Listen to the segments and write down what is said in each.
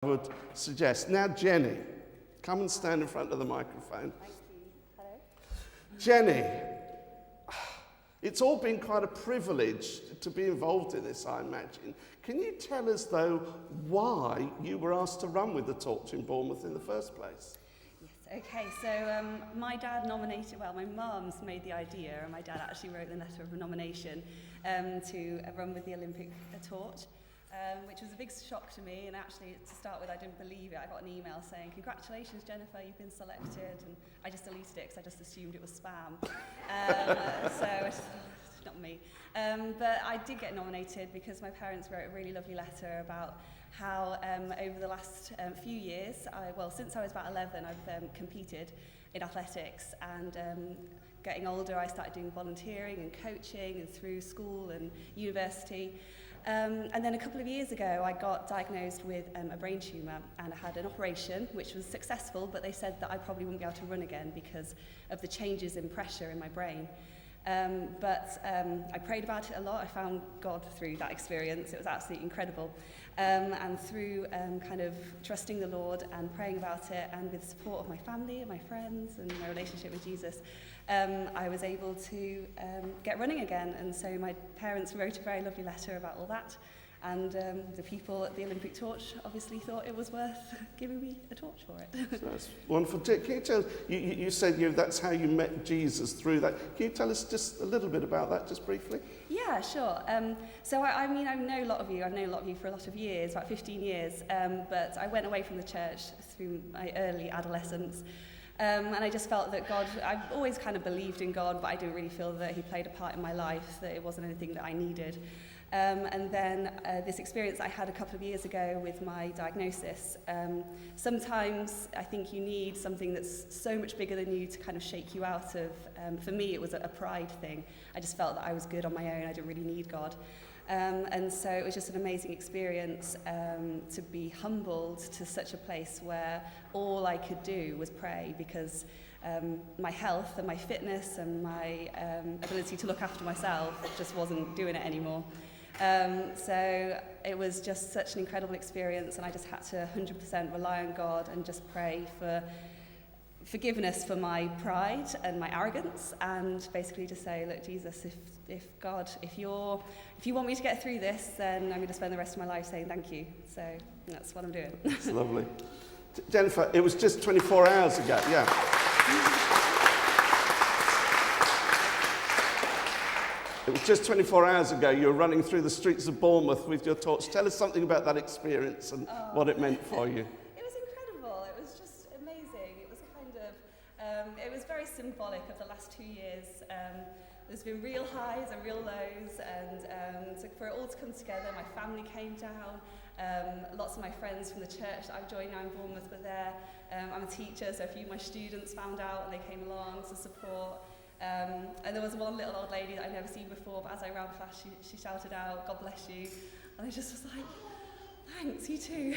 would suggest. Now, Jennie, come and stand in front of the microphone. Thank you. Hello. Jennie, it's all been quite a privilege to be involved in this, I imagine. Can you tell us, though, why you were asked to run with the torch in Bournemouth in the first place? Yes, okay, so my dad nominated, my mum's made the idea, and my dad actually wrote the letter of nomination to run with the Olympic torch. Which was a big shock to me, and actually to start with I didn't believe it. I got an email saying, "Congratulations Jennifer, you've been selected," and I just deleted it because I just assumed it was spam. So it's not me. But I did get nominated because my parents wrote a really lovely letter about how over the last few years, since I was about 11, I've competed in athletics, and getting older I started doing volunteering and coaching and through school and university. And then a couple of years ago, I got diagnosed with a brain tumour, and I had an operation, which was successful, but they said that I probably wouldn't be able to run again because of the changes in pressure in my brain. But I prayed about it a lot. I found God through that experience. It was absolutely incredible. And through kind of trusting the Lord and praying about it, and with the support of my family and my friends and my relationship with Jesus, I was able to get running again. And so my parents wrote a very lovely letter about all that. And the people at the Olympic Torch obviously thought it was worth giving me a torch for it. So that's wonderful. Can you tell, you said that's how you met Jesus through that. Can you tell us just a little bit about that, just briefly? Yeah, sure. So I mean, I know a lot of you. I've known a lot of you for a lot of years, about 15 years. But I went away from the church through my early adolescence. And I just felt that God, I've always kind of believed in God, but I didn't really feel that he played a part in my life, that it wasn't anything that I needed. And then this experience I had a couple of years ago with my diagnosis. Sometimes I think you need something that's so much bigger than you to kind of shake you out of. For me, it was a pride thing. I just felt that I was good on my own. I didn't really need God. And so it was just an amazing experience to be humbled to such a place where all I could do was pray, because my health and my fitness and my ability to look after myself just wasn't doing it anymore. So it was just such an incredible experience, and I just had to 100% rely on God and just pray for forgiveness for my pride and my arrogance, and basically just say, look, Jesus, if you want me to get through this, then I'm going to spend the rest of my life saying thank you. So that's what I'm doing. That's lovely. Jennifer, it was just 24 hours ago, yeah. It was just 24 hours ago you were running through the streets of Bournemouth with your torch. Tell us something about that experience and what it meant for you. It was incredible. It was just amazing. It was kind of, it was very symbolic of the last 2 years. There's been real highs and real lows, and so for it all to come together, my family came down. Lots of my friends from the church that I've joined now in Bournemouth were there. I'm a teacher, so a few of my students found out and they came along to support. And there was one little old lady that I'd never seen before, but as I ran past, she shouted out, "God bless you." And I just was like, thanks, you too.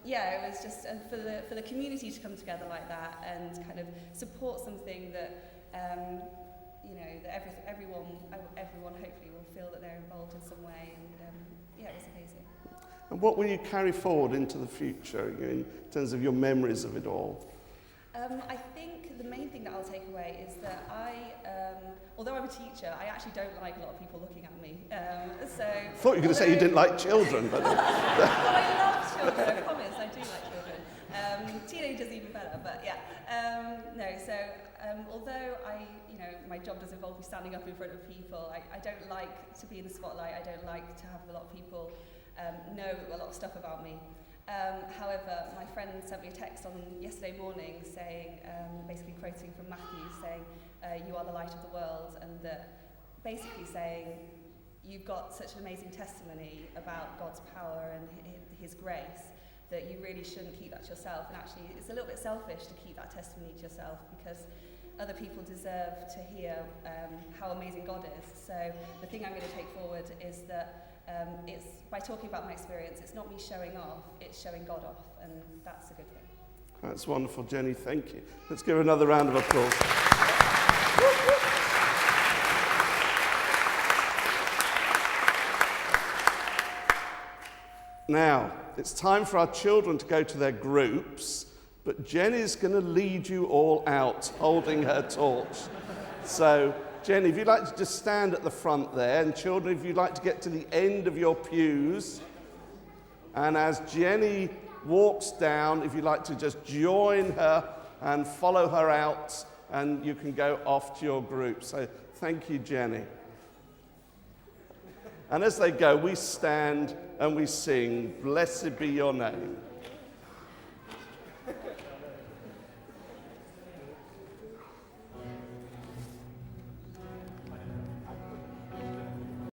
Yeah, it was just for the community to come together like that and kind of support something that, that everyone hopefully will feel that they're involved in some way. And yeah, it was amazing. And what will you carry forward into the future in terms of your memories of it all? I think the main thing that I'll take away is that although I'm a teacher, I actually don't like a lot of people looking at me. I thought you were going to say you didn't like children, but... I love children, I promise, I do like children. Teenagers even better, but yeah. Although my job does involve me standing up in front of people, I don't like to be in the spotlight. I don't like to have a lot of people know a lot of stuff about me. However, my friend sent me a text on yesterday morning saying, basically quoting from Matthew, saying, "You are the light of the world," and that basically saying, you've got such an amazing testimony about God's power and his grace that you really shouldn't keep that to yourself. And actually, it's a little bit selfish to keep that testimony to yourself, because other people deserve to hear how amazing God is. So the thing I'm going to take forward is that it's by talking about my experience, it's not me showing off, it's showing God off, and that's a good thing. That's wonderful, Jennie, thank you. Let's give her another round of applause. Now, it's time for our children to go to their groups, but Jenny's going to lead you all out holding her torch. So, Jenny, if you'd like to just stand at the front there, and children, if you'd like to get to the end of your pews, and as Jenny walks down, if you'd like to just join her and follow her out, and you can go off to your group. So, thank you, Jenny. And as they go, we stand and we sing, "Blessed be your name."